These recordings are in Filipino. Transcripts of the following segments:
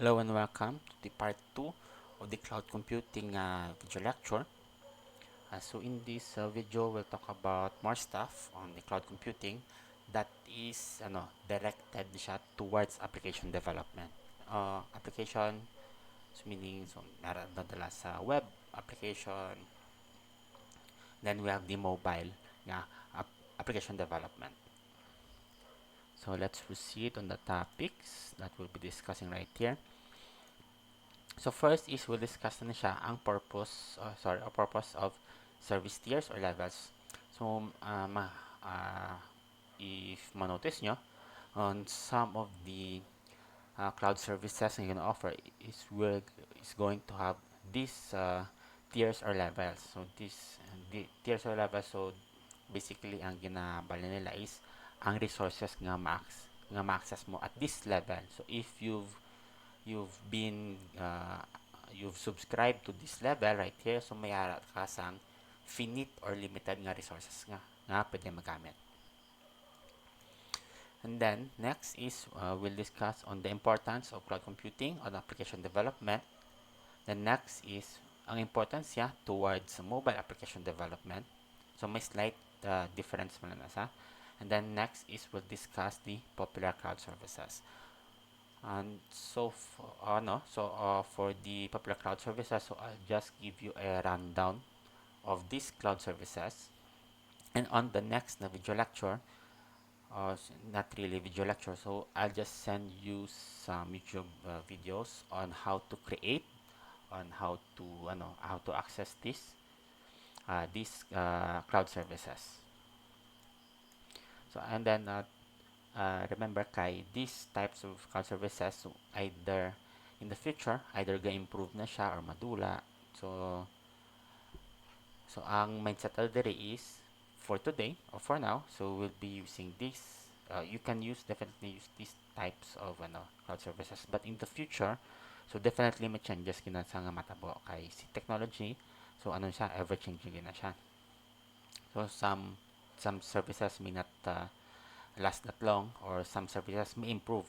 Hello and welcome to the part 2 of the cloud computing video lecture. So in this video, we'll talk about more stuff on the cloud computing that is directed siya towards application development. Application, so meaning so meron nadala sa web application, then we have the mobile application development. So let's proceed on the topics that we'll be discussing right here. So first is we'll discuss na siya ang purpose of service tiers or levels. So if manotice nyo, on some of the cloud services na gonna offer is going to have these tiers or levels. So the tiers or levels, so basically ang ginabala nila is ang resources nga ma-access mo at this level. So if you've been you've subscribed to this level right here, so may ara ka sang finite or limited nga resources nga pwede magamit. And then next is we'll discuss on the importance of cloud computing on application development. Then next is ang importance niya towards mobile application development. So may slight difference man na sa. And then next is we'll discuss the popular cloud services. And so for the popular cloud services, so I'll just give you a rundown of these cloud services. And on the next na video lecture, not really video lecture, so I'll just send you some YouTube videos on how to create, on how to access these cloud services. So and then remember kay these types of cloud services, so either in the future either ga-improve na siya or madula. So ang mindset already is for today or for now, so we'll be using this. You can definitely use these types of cloud services, but in the future, so definitely may changes gina sa nga matabo kay si technology. So ano siya, ever changing gina siya. So some services may not last that long, or some services may improve.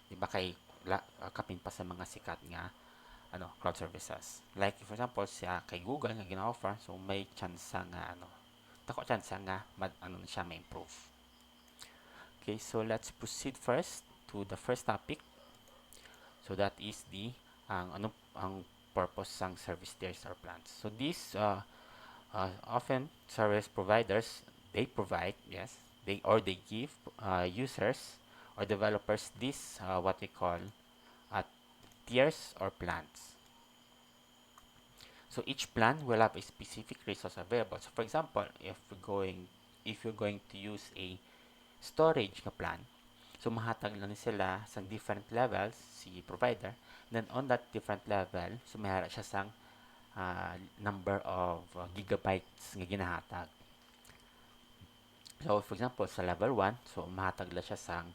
Di ba kay kapin pa sa mga sikat nga cloud services. Like for example, kay Google nga gina-offer, so may chance nga chance nga siya may improve. Okay, so let's proceed first to the first topic. So that is the ang purpose sang service tiers or plans. So these often service providers, they provide, yes, they give users or developers this what we call tiers or plans. So each plan will have a specific resource available. So for example, if you're going to use a storage na plan, so mahatag lang sila sa different levels si provider. Then on that different level, so mayara siya sang number of gigabytes nga ginahatag. So for example, sa level 1, so mahatag lang siya sang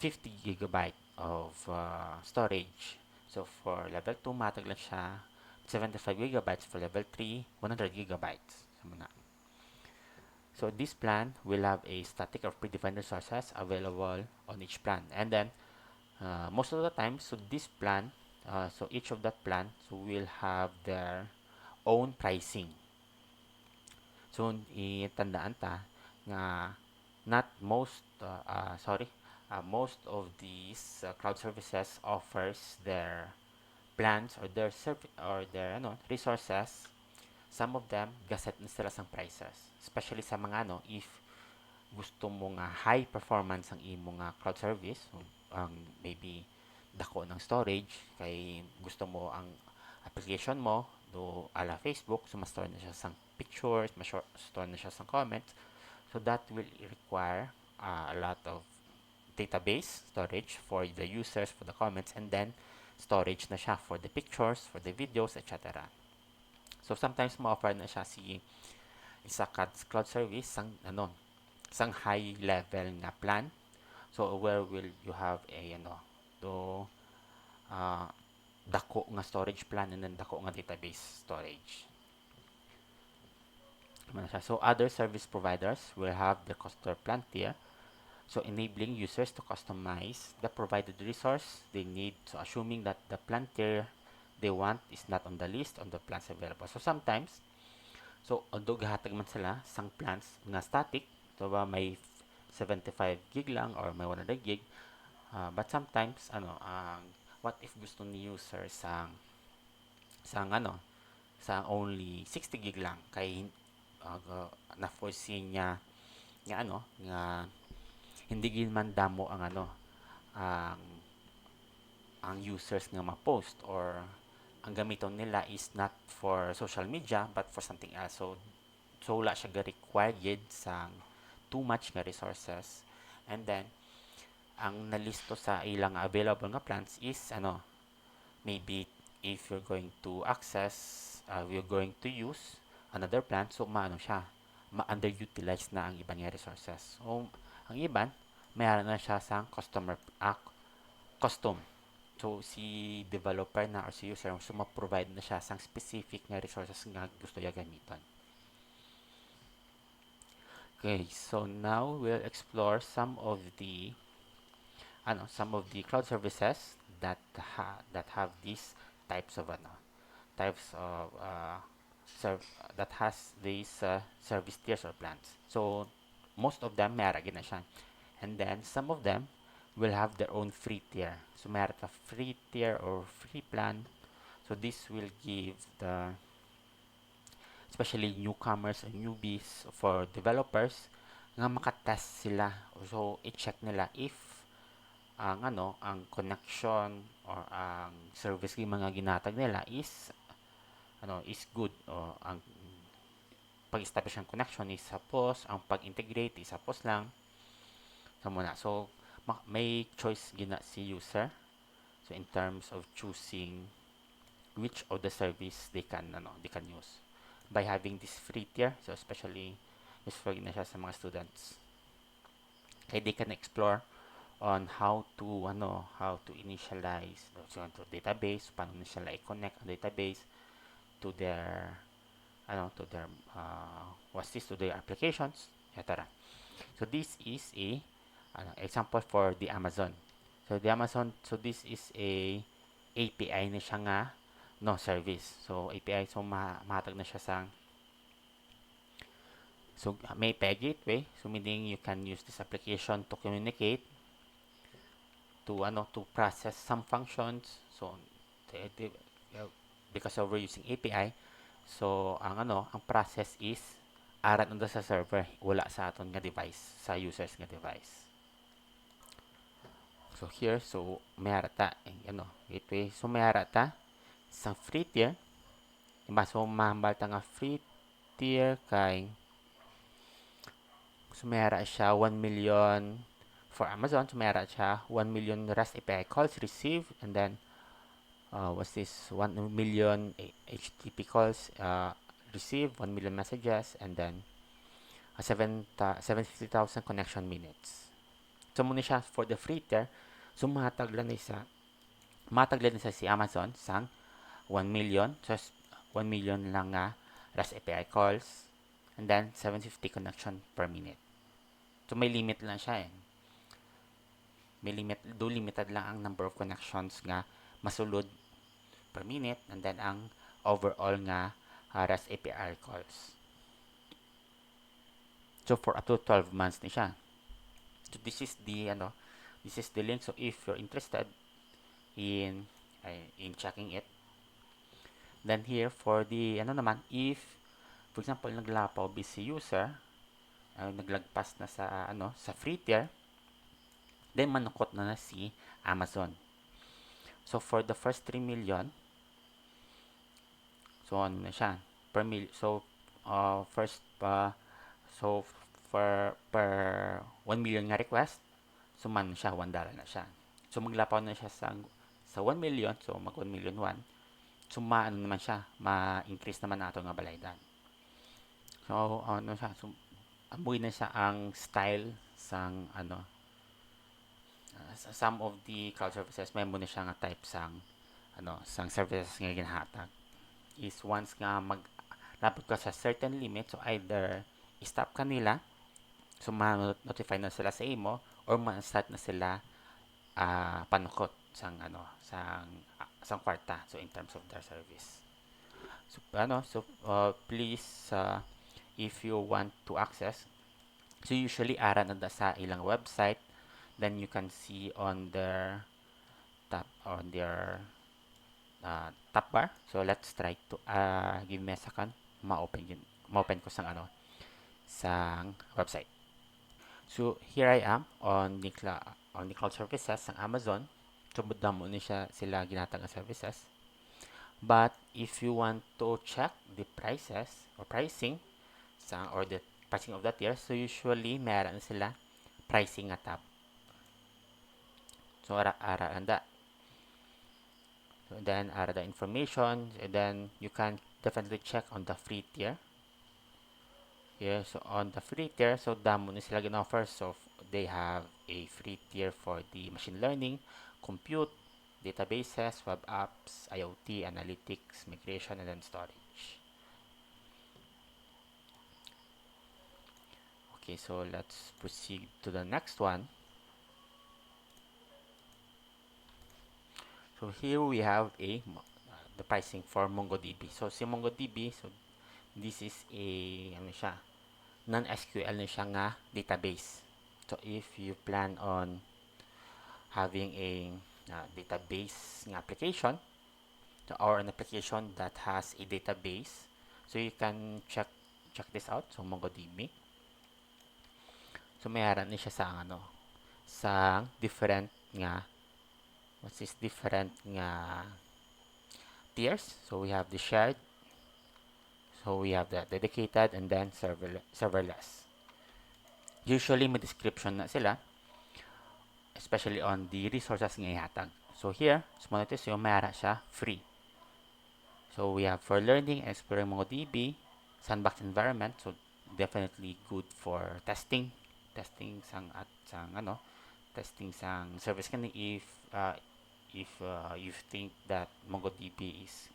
50 gigabyte of storage. So for level 2, mahatag lang siya 75 gigabytes. For level 3, 100 gigabytes. So this plan will have a static or predefined resources available on each plan. And then most of the time, so this plan, so each of that plan, so will have their own pricing. So itandaan ta nga not most most of these cloud services offers their plans or their resources. Some of them gaset na sila sang prices, especially sa mga if gusto mo nga high performance ang imo nga cloud service, maybe dako ng storage kay gusto mo ang application mo do ala Facebook, so ma-store na siya sang pictures, ma-store na siya sang comments. So that will require a lot of database storage for the users, for the comments, and then storage na siya for the pictures, for the videos, etc. So sometimes ma-offer na siya isa cloud service sang high level nga plan. So where will you have a to dako nga storage plan and then dako nga database storage. So other service providers will have the customer plan tier. So enabling users to customize the provided resource they need. So assuming that the plant tier they want is not on the list on the plants available. So sometimes, so although gahatag man sila sang plants na static, so ba may 75 gig lang or may 100 gig, but sometimes what if gusto ni user sang sa only 60 gig lang kay na foresee niya nga nga hindi gid man damo ang ang users nga ma-post or ang gamiton nila is not for social media but for something else. So wala siya ga-required yun sa too much nga resources. And then ang nalisto sa ilang available nga plans is maybe if you're going to you're going to use another plan, so siya ma-underutilize na ang iban nga resources. So ang iban mayroon na siya sa custom. So si developer na or si user so ma-provide na siya sang specific nga resources nga gusto niya gamiton. Okay, so now we'll explore some of the cloud services that have these types of types of that has these service tiers or plans. So most of them meron na siya. And then some of them will have their own free tier. So meron a free tier or free plan. So this will give the especially newcomers and newbies for developers nga makatest sila. So i-check nila if ang connection or ang service ng mga ginatag nila is good o ang pag-establish ng connection is suppose ang pag-integrate is suppose lang muna. So may choice gina si user so in terms of choosing which of the service they can use by having this free tier. So especially useful na siya sa mga students kaya they can explore on how to initialize to database, paano na sila i-connect ang database to their to their applications, etc. So this is a example for the Amazon. So this is a API na siya nga service. So API so mahatag na siya sa so may PEG gateway, so meaning you can use this application to communicate to process some functions. So because we're using API, so ang process is aran unda sa server, wala sa aton nga device, sa users nga device. So here, so may harata gateway. So may harata sa free tier. Diba? So mahambal ta nga free tier kay so may hara siya 1 million for Amazon. So may hara siya 1 million REST API calls received, and then what's this 1 million HTTP calls received, 1 million messages, and then 750,000 connection minutes. So muna siya for the free tier. So mataglan na si Amazon sang 1 million. So 1 million lang nga REST API calls, and then 750 connection per minute. So may limit lang siya limited lang ang number of connections nga masulod per minute, and then ang overall nga REST API calls. So for up to 12 months ni siya. So this is the link. So if you're interested in checking it, then here for the if for example naglapaw busy user naglagpas na sa free tier, then manukot na si Amazon. So for the first 3 million, so na siya per so first so for per 1 million nga request, so man siya $1 na siya. So maglapaw na siya sa 1 million, so mag 1 million 1. So naman siya, ma-increase naman nato nga balaydan. So siya, so amoy na siya ang style sang some of the cloud services may mo na siya nga type sang services nga ginahatag is once nga maglapot ka sa certain limit, so either stop kanila So ma-notify na sila sa imo or ma-start na sila panukot sang kwarta, so in terms of their service. So please, if you want to access, so usually ara na sa ilang website, then you can see on their top bar. So let's try to give me a second, ma-open ko sang website. So here I am on the cloud services ng Amazon. So damo ni sila ginatag services. But if you want to check the prices or pricing or the pricing of that year, so usually meron sila pricing nga tab. So ara anda. So then ara the information, and then you can definitely check on the free tier. Yeah, so on the free tier, so damo ni sila gin-offer. So they have a free tier for the machine learning, compute, databases, web apps, IoT, analytics, migration, and then storage. Okay, so let's proceed to the next one. So here we have the pricing for MongoDB. So si MongoDB, so this is a non-SQL na siya nga database. So if you plan on having a database nga application, or an application that has a database, so you can check this out. So MongoDB. So mayroon ni siya sa different nga tiers. So we have the shared, so we have the dedicated, and then serverless. Usually may description na sila, especially on the resources nga ihatag. So here, sa Monetis yung mayara siya free. So we have for learning and exploring MongoDB, sandbox environment, so definitely good for testing testing sang service kani if you think that MongoDB is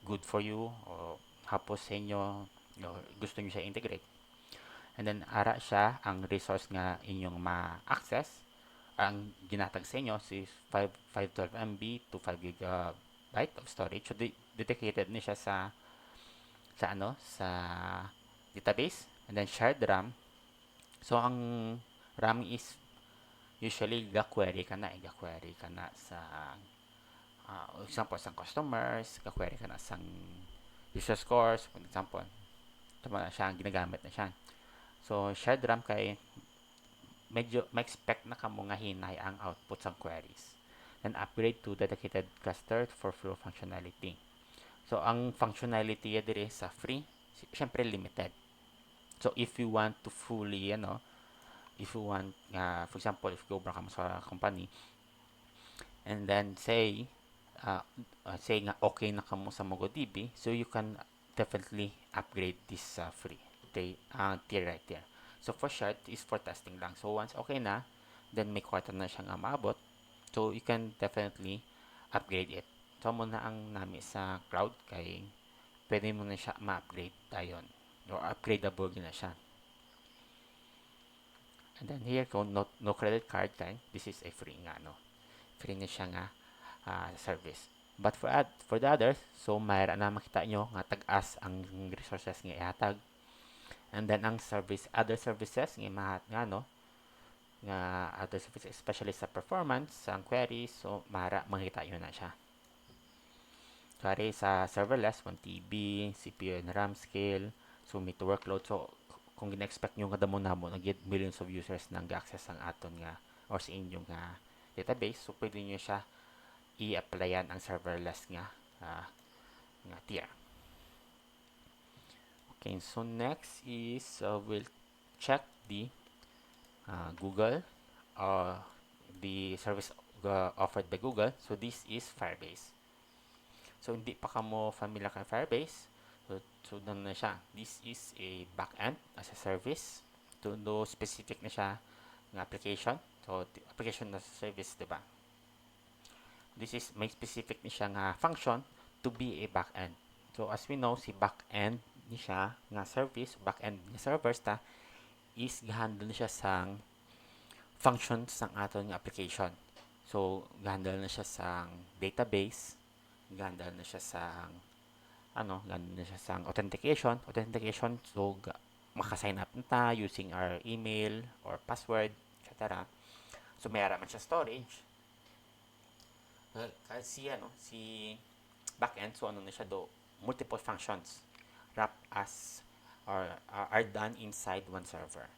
good for you o hapos sa inyo o gusto niyo siya integrate. And then ara siya ang resource nga inyong ma-access. Ang ginatag sa inyo is 512 MB to 5 gigabyte of storage. So dedicated ni siya sa database, and then shared RAM. So ang RAM is usually ga-query ka na sa example sa customers, ga-query ka na sa user scores, for example. Tama na siya, ginagamit na siya. So shared RAM kay medyo ma-expect na kamo nga hinay ang output sa queries. Then upgrade to dedicated cluster for full functionality. So ang functionality diri sa free, syempre limited. So if you want to fully if you want for example, if go ka mo sa company and then say nga okay na kamo sa MongoDB, so you can definitely upgrade this free tier right there. So for short is for testing lang. So once okay na, then may kwarta na siya nga maabot, so you can definitely upgrade it. So muna ang nami sa cloud kay pwede mo na siya ma-upgrade tayon or upgradable na siya. And then here kung no credit card kay this is a free free na siya nga service. But for the others, so mayroon na makita nyo nga tag-as ang resources nga ihatag. And then ang other services nga other services, especially sa performance, sa queries, so makita nyo na siya. Kari sa serverless, 1 TB, CPU and RAM scale, so meet workload. So kung gina-expect nyo nga damo nag-get millions of users nang ga-access ang aton nga or sa inyong database, so pwede nyo siya i-applyan ang serverless nga tier. Okay, so next is we'll check the Google the service offered by Google. So this is Firebase. So hindi pa kamo familiar kay Firebase, so doon na siya. This is a backend as a service to no specific na siya ng application. So application as a service, diba? This is may specific ni siya nga function to be a backend. So as we know, si backend ni siya nga service, backend nga servers ta is gahandle na siya sang functions ng aton nga application. So gahandle na siya sang database, gahandle na siya sang gahandle na siya sang authentication. So maka-sign up na ta using our email or password, etc. So may man siya storage. Si backend, so na siya do multiple functions wrapped as or are done inside one server.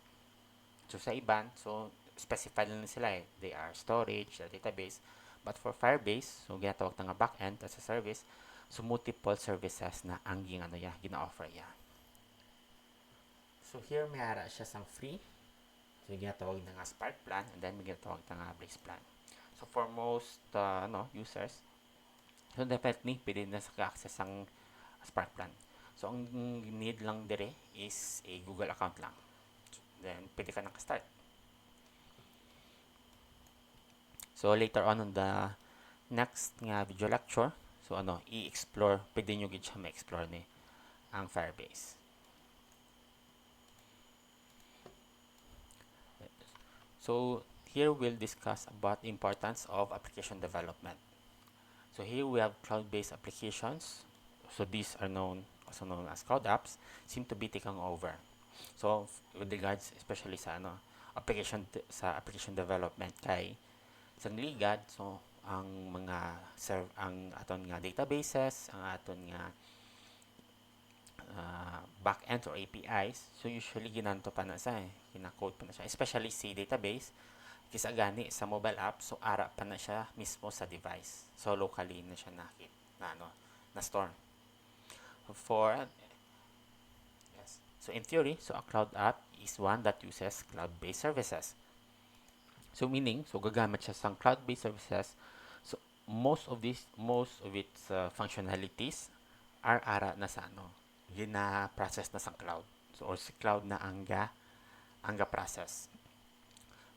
So sa iban, so specified na sila eh. They are storage, database. But for Firebase, so ginatawag na nga backend as a service, so multiple services na ang gina-offer ya. So here may ara siya sang free. So ginatawag na nga Spark plan, and then may ginatawag na nga Blaze plan. So for most users, so definitely pwede na sa access ang Spark plan. So ang need lang dire is a Google account lang. So, then pwede ka naka-start. So later on the next nga video lecture, so i-explore, pwede nyo gid siya ma-explore ni ang Firebase. So here we'll discuss about the importance of application development. So here we have cloud-based applications. So these are also known as cloud apps, seem to be taking over. So with regards especially sa application development kay sa ligad, so ang mga ang aton nga databases, ang aton nga backend or APIs, so usually ginanto pa na siya kinakode pa na siya, especially si database kisa gani sa mobile app, so ara pa na siya mismo sa device, so locally na siya na store so in theory, so a cloud app is one that uses cloud-based services. So meaning, so gagamit siya sa cloud-based services. So most of its functionalities are ara na sa gina-process na sa cloud. So or si cloud na angga process.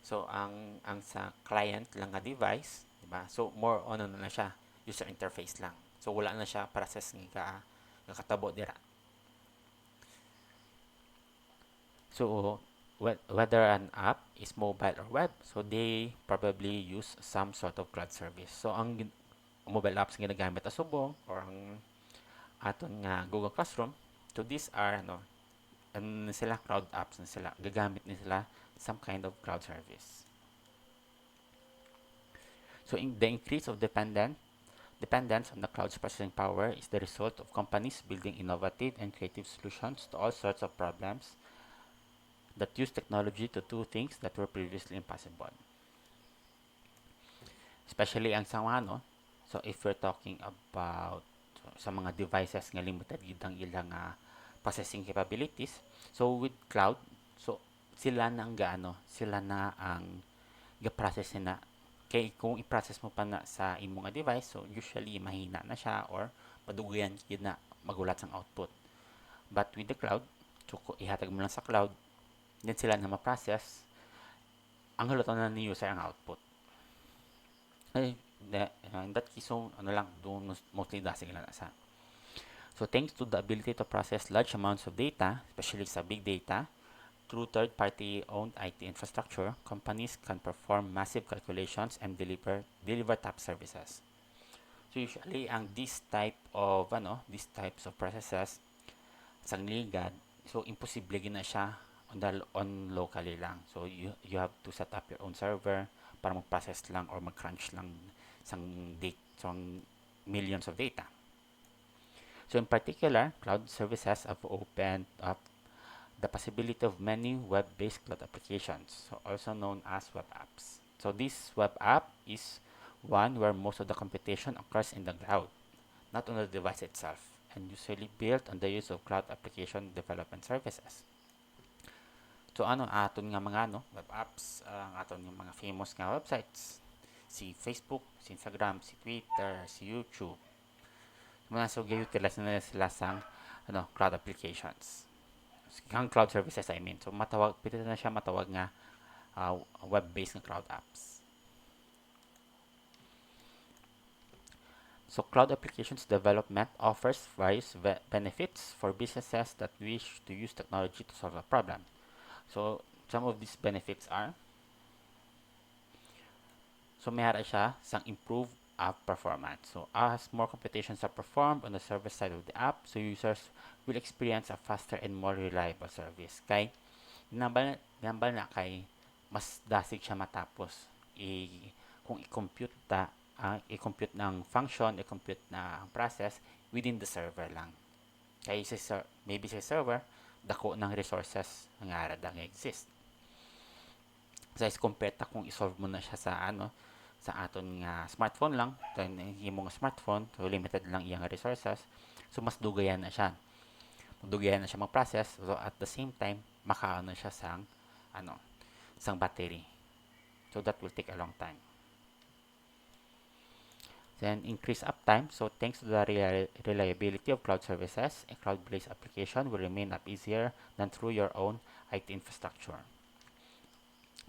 So ang sa client lang nga device, di ba? So more on na siya, user interface lang. So wala na siya process nga katabo dira. So whether an app is mobile or web, so they probably use some sort of cloud service. So ang mobile apps ginagamit as subong or ang aton nga Google Classroom, so these are sila cloud apps na sila, gagamit ni sila some kind of cloud service. So in the increase of dependence on the cloud's processing power is the result of companies building innovative and creative solutions to all sorts of problems that use technology to do things that were previously impossible. Especially ang sa mga so if we're talking about sa mga devices nga limited gid ang ilang processing capabilities, so with cloud, so sila na ang ga-process na kay kung i-process mo pa na sa imong device, so usually mahina na siya or padugayan gid na magulat sang output. But with the cloud, so ihatag mo lang sa cloud, then sila na ma-process ang haluton na ni user ang output. In that case, so doon mostly dasig lang sa. So thanks to the ability to process large amounts of data, especially sa big data, through third-party owned IT infrastructure, companies can perform massive calculations and deliver top services. So usually ang these types of processes sa ligad, so imposible gina siya on locally lang. So you have to set up your own server para mag-process lang or mag-crunch lang sang millions of data. So in particular, cloud services have opened up the possibility of many web-based cloud applications, so also known as web apps. So this web app is one where most of the computation occurs in the cloud, not on the device itself, and usually built on the use of cloud application development services. So aton nga mga web apps, ang aton nga mga famous nga websites, si Facebook, si Instagram, si Twitter, si YouTube. Mga so utilize na sila sang cloud applications. Ang cloud services I mean. So pwede na siya matawag nga web-based nga cloud apps. So cloud applications development offers various benefits for businesses that wish to use technology to solve a problem. So Some of these benefits are, so mayroon siya sang improved app performance. So as more computations are performed on the server side of the app, so users will experience a faster and more reliable service. Kay nambal na kay mas dasig siya matapos kung i-compute i-compute ng function, i-compute na ang process within the server lang. Kay maybe sa server dako ng resources nga ara nga exist. Sa compare ta kung i-solve mo na siya sa sa aton nga smartphone lang, then himo nga smartphone, so limited lang iyang resources, so mas dugayan na siya. Dugayan na siya mag-process, so at the same time makaano siya sang sang battery. So that will take a long time. Then increase uptime. So thanks to the reliability of cloud services, a cloud-based application will remain up easier than through your own IT infrastructure.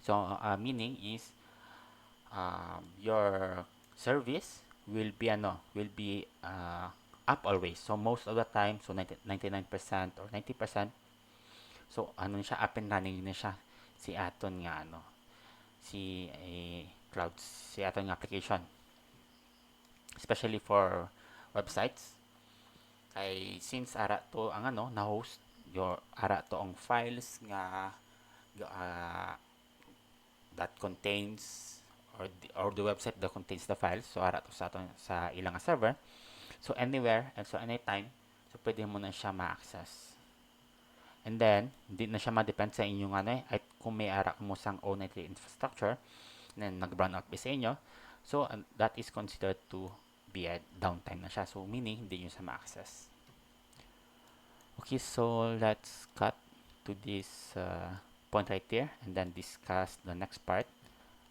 So meaning is your service will be up always. So most of the time, so 99% or 90%, so siya, up and running na siya si aton nga si cloud, si aton nga application, especially for websites. Kay since ara to ang na host your ara to ang files nga that contains or the website that contains the files, so ara to sa ilang server, so anywhere and so anytime, so pwede mo na siya ma-access. And then hindi na siya ma-depend sa inyong ay kung may ara mo sang own IT infrastructure then nag-brown out sa inyo, so that is considered to be a downtime na siya, so meaning hindi nyo sa ma-access. Okay, so let's cut to this point right there and then discuss the next part.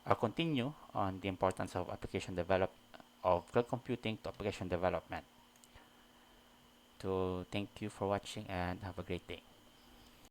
I'll continue on the importance of of cloud computing to application development. So thank you for watching and have a great day.